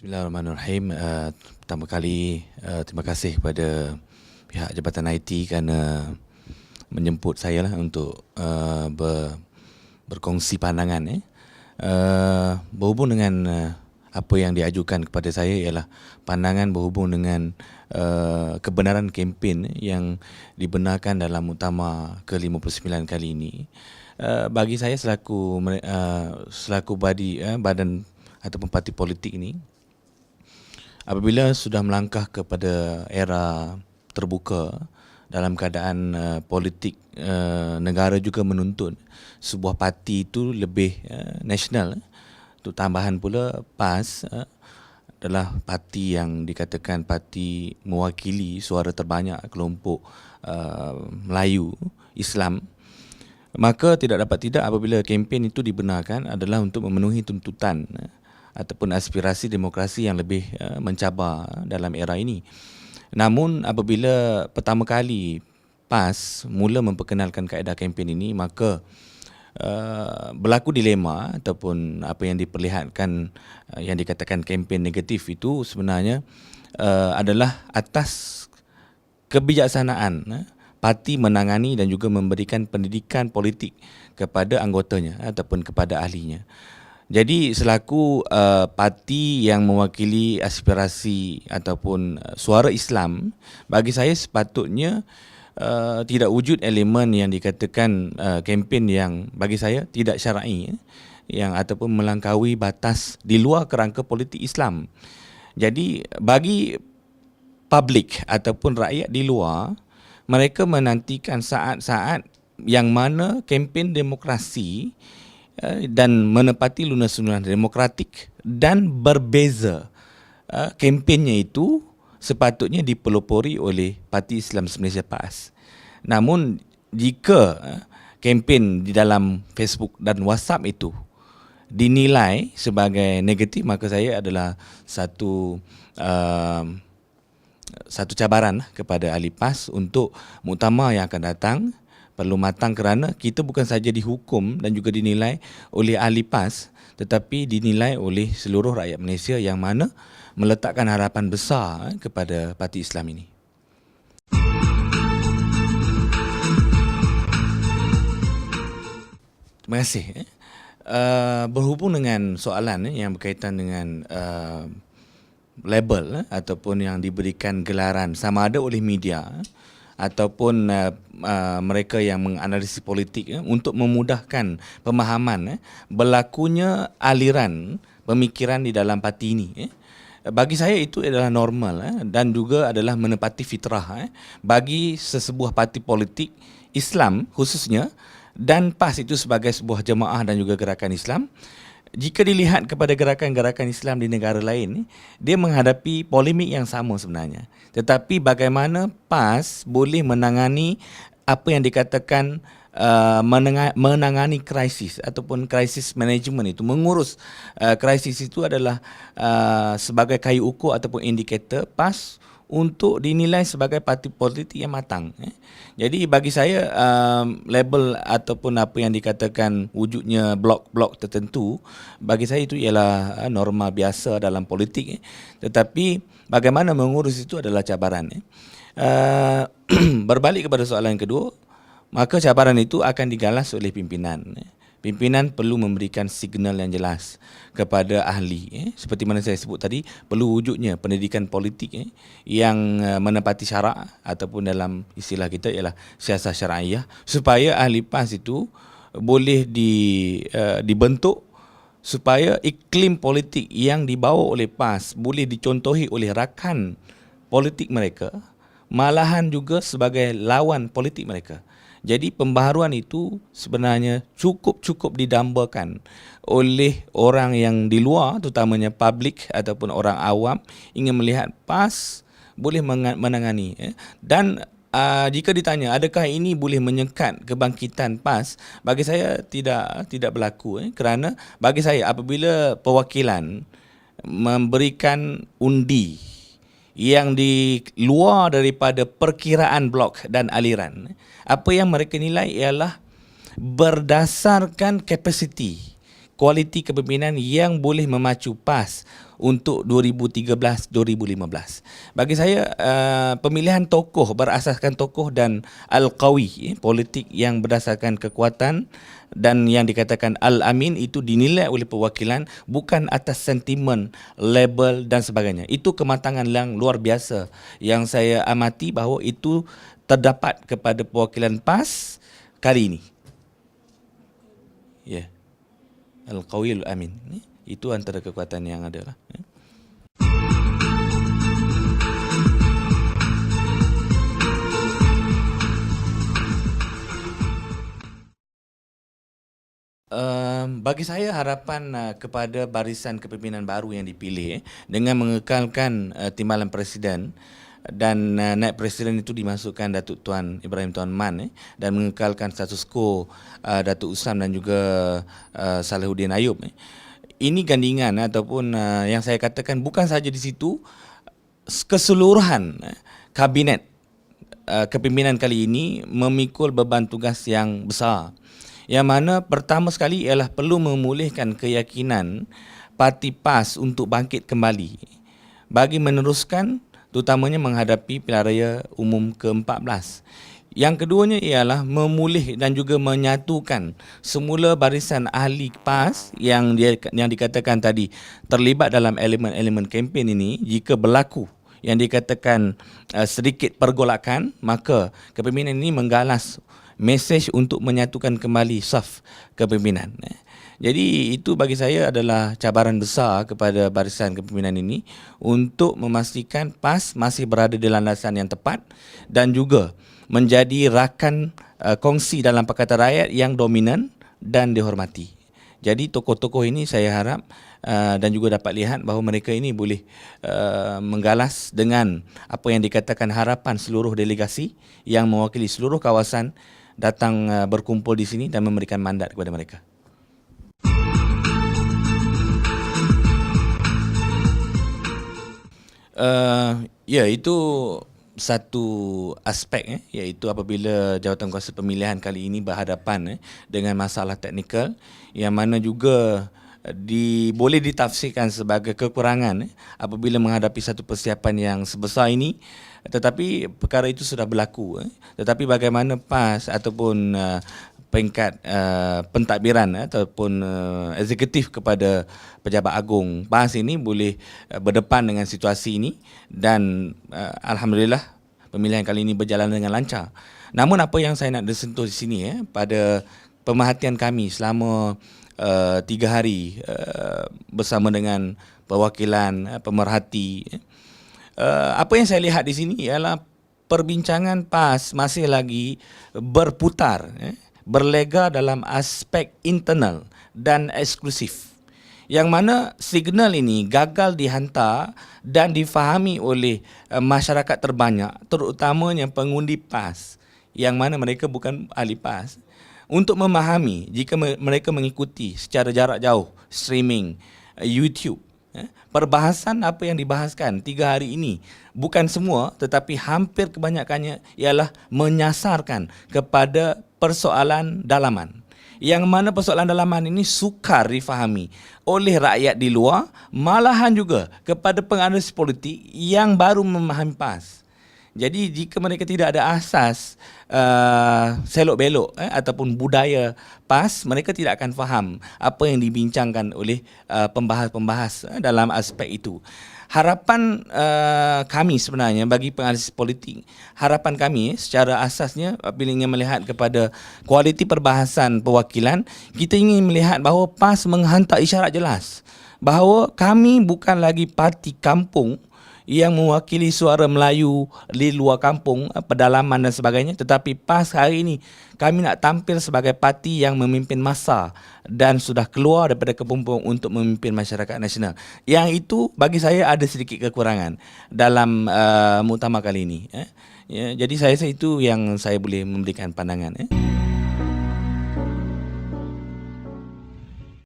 Bismillahirrahmanirrahim. Pertama kali terima kasih kepada pihak Jabatan IT kerana menjemput saya lah untuk berkongsi pandangan. Berhubung dengan apa yang diajukan kepada saya ialah pandangan berhubung dengan kebenaran kempen yang dibenarkan dalam muktamar ke-59 kali ini. Bagi saya selaku badan ataupun parti politik ini, apabila sudah melangkah kepada era terbuka dalam keadaan politik negara juga menuntut sebuah parti itu lebih nasional. Untuk tambahan pula, PAS adalah parti yang dikatakan parti mewakili suara terbanyak kelompok Melayu Islam. Maka tidak dapat tidak apabila kempen itu dibenarkan adalah untuk memenuhi tuntutan ataupun aspirasi demokrasi yang lebih mencabar dalam era ini. Namun apabila pertama kali PAS mula memperkenalkan kaedah kempen ini, maka berlaku dilema ataupun apa yang diperlihatkan yang dikatakan kempen negatif itu sebenarnya adalah atas kebijaksanaan parti menangani dan juga memberikan pendidikan politik kepada anggotanya ataupun kepada ahlinya. Jadi selaku parti yang mewakili aspirasi ataupun suara Islam, bagi saya sepatutnya tidak wujud elemen yang dikatakan kempen yang bagi saya tidak syar'i, yang ataupun melangkaui batas di luar kerangka politik Islam. Jadi bagi publik ataupun rakyat di luar, mereka menantikan saat-saat yang mana kempen demokrasi dan menepati lunas-lunas demokratik dan berbeza. Kempennya itu sepatutnya dipelopori oleh Parti Islam Malaysia PAS. Namun jika kempen di dalam Facebook dan WhatsApp itu dinilai sebagai negatif, maka saya adalah satu cabaran kepada ahli PAS untuk muktamar yang akan datang perlu matang, kerana kita bukan saja dihukum dan juga dinilai oleh ahli PAS, tetapi dinilai oleh seluruh rakyat Malaysia yang mana meletakkan harapan besar kepada Parti Islam ini. Terima kasih. Berhubung dengan soalan yang berkaitan dengan label ataupun yang diberikan gelaran sama ada oleh media ataupun mereka yang menganalisis politik untuk memudahkan pemahaman berlakunya aliran pemikiran di dalam parti ini. Bagi saya itu adalah normal dan juga adalah menepati fitrah bagi sesebuah parti politik Islam khususnya, dan PAS itu sebagai sebuah jemaah dan juga gerakan Islam. Jika dilihat kepada gerakan-gerakan Islam di negara lain, dia menghadapi polemik yang sama sebenarnya. Tetapi bagaimana PAS boleh menangani apa yang dikatakan menangani krisis ataupun krisis management itu, mengurus krisis itu adalah sebagai kayu ukur ataupun indikator PAS untuk dinilai sebagai parti politik yang matang. Jadi bagi saya label ataupun apa yang dikatakan wujudnya blok-blok tertentu, bagi saya itu ialah norma biasa dalam politik. Tetapi bagaimana mengurus itu adalah cabaran. Berbalik kepada soalan kedua, maka cabaran itu akan digalas oleh pimpinan. Pimpinan perlu memberikan signal yang jelas kepada ahli. Seperti mana saya sebut tadi, perlu wujudnya pendidikan politik yang menepati syarak ataupun dalam istilah kita ialah siasat syar'iyah, supaya ahli PAS itu boleh dibentuk supaya iklim politik yang dibawa oleh PAS boleh dicontohi oleh rakan politik mereka, malahan juga sebagai lawan politik mereka. Jadi pembaharuan itu sebenarnya cukup didambakan oleh orang yang di luar, terutamanya publik ataupun orang awam, ingin melihat PAS boleh menangani. Dan jika ditanya adakah ini boleh menyekat kebangkitan PAS, bagi saya tidak berlaku. Kerana bagi saya apabila perwakilan memberikan undi yang di luar daripada perkiraan blok dan aliran, apa yang mereka nilai ialah berdasarkan kapasiti kualiti kepimpinan yang boleh memacu PAS untuk 2013-2015. Bagi saya, pemilihan tokoh berasaskan tokoh dan al-qawi, politik yang berdasarkan kekuatan dan yang dikatakan al-amin itu dinilai oleh perwakilan bukan atas sentimen, label dan sebagainya. Itu kematangan yang luar biasa yang saya amati bahawa itu terdapat kepada perwakilan PAS kali ini. Ya. Al-Qawiyul Amin. Itu antara kekuatan yang ada lah. Bagi saya harapan kepada barisan kepimpinan baru yang dipilih dengan mengekalkan timbalan presiden dan naib presiden itu dimasukkan Datuk Tuan Ibrahim Tuan Man dan mengekalkan status quo Datuk Usam dan juga Salahuddin Ayub. Ini gandingan ataupun yang saya katakan bukan saja di situ, keseluruhan kabinet kepimpinan kali ini memikul beban tugas yang besar. Yang mana pertama sekali ialah perlu memulihkan keyakinan parti PAS untuk bangkit kembali bagi meneruskan terutamanya menghadapi pilihan raya umum ke-14. Yang keduanya ialah memulih dan juga menyatukan semula barisan ahli PAS yang dikatakan tadi terlibat dalam elemen-elemen kempen ini. Jika berlaku yang dikatakan sedikit pergolakan, maka kepimpinan ini menggalas mesej untuk menyatukan kembali saf kepimpinan. Jadi itu bagi saya adalah cabaran besar kepada barisan kepimpinan ini untuk memastikan PAS masih berada di landasan yang tepat dan juga menjadi rakan kongsi dalam Pakatan Rakyat yang dominan dan dihormati. Jadi tokoh-tokoh ini saya harap dan juga dapat lihat bahawa mereka ini boleh menggalas dengan apa yang dikatakan harapan seluruh delegasi yang mewakili seluruh kawasan datang berkumpul di sini dan memberikan mandat kepada mereka. Ya, itu satu aspek iaitu apabila Jawatankuasa Pemilihan kali ini berhadapan dengan masalah teknikal yang mana juga boleh ditafsirkan sebagai kekurangan apabila menghadapi satu persiapan yang sebesar ini, tetapi perkara itu sudah berlaku. Tetapi bagaimana PAS ataupun peringkat pentadbiran ataupun eksekutif kepada pejabat agung PAS ini boleh berdepan dengan situasi ini dan alhamdulillah pemilihan kali ini berjalan dengan lancar. Namun apa yang saya nak disentuh di sini pada pemerhatian kami selama 3 hari bersama dengan perwakilan pemerhati, apa yang saya lihat di sini ialah perbincangan PAS masih lagi berputar, berlega dalam aspek internal dan eksklusif. Yang mana signal ini gagal dihantar dan difahami oleh masyarakat terbanyak, terutamanya pengundi PAS yang mana mereka bukan ahli PAS, untuk memahami jika mereka mengikuti secara jarak jauh streaming YouTube. Perbahasan apa yang dibahaskan 3 hari ini bukan semua tetapi hampir kebanyakannya ialah menyasarkan kepada persoalan dalaman. Yang mana persoalan dalaman ini sukar difahami oleh rakyat di luar, malahan juga kepada penganalisis politik yang baru memahami PAS. Jadi jika mereka tidak ada asas selok-belok ataupun budaya PAS, mereka tidak akan faham apa yang dibincangkan oleh pembahas-pembahas dalam aspek itu. Harapan kami sebenarnya bagi penganalisis politik, harapan kami secara asasnya bila ingin melihat kepada kualiti perbahasan perwakilan, kita ingin melihat bahawa PAS menghantar isyarat jelas bahawa kami bukan lagi parti kampung yang mewakili suara Melayu di luar kampung, pedalaman dan sebagainya, tetapi PAS hari ini kami nak tampil sebagai parti yang memimpin masa dan sudah keluar daripada kepompong untuk memimpin masyarakat nasional. Yang itu bagi saya ada sedikit kekurangan dalam muktamar kali ini. Ya, jadi saya rasa itu yang saya boleh memberikan pandangan.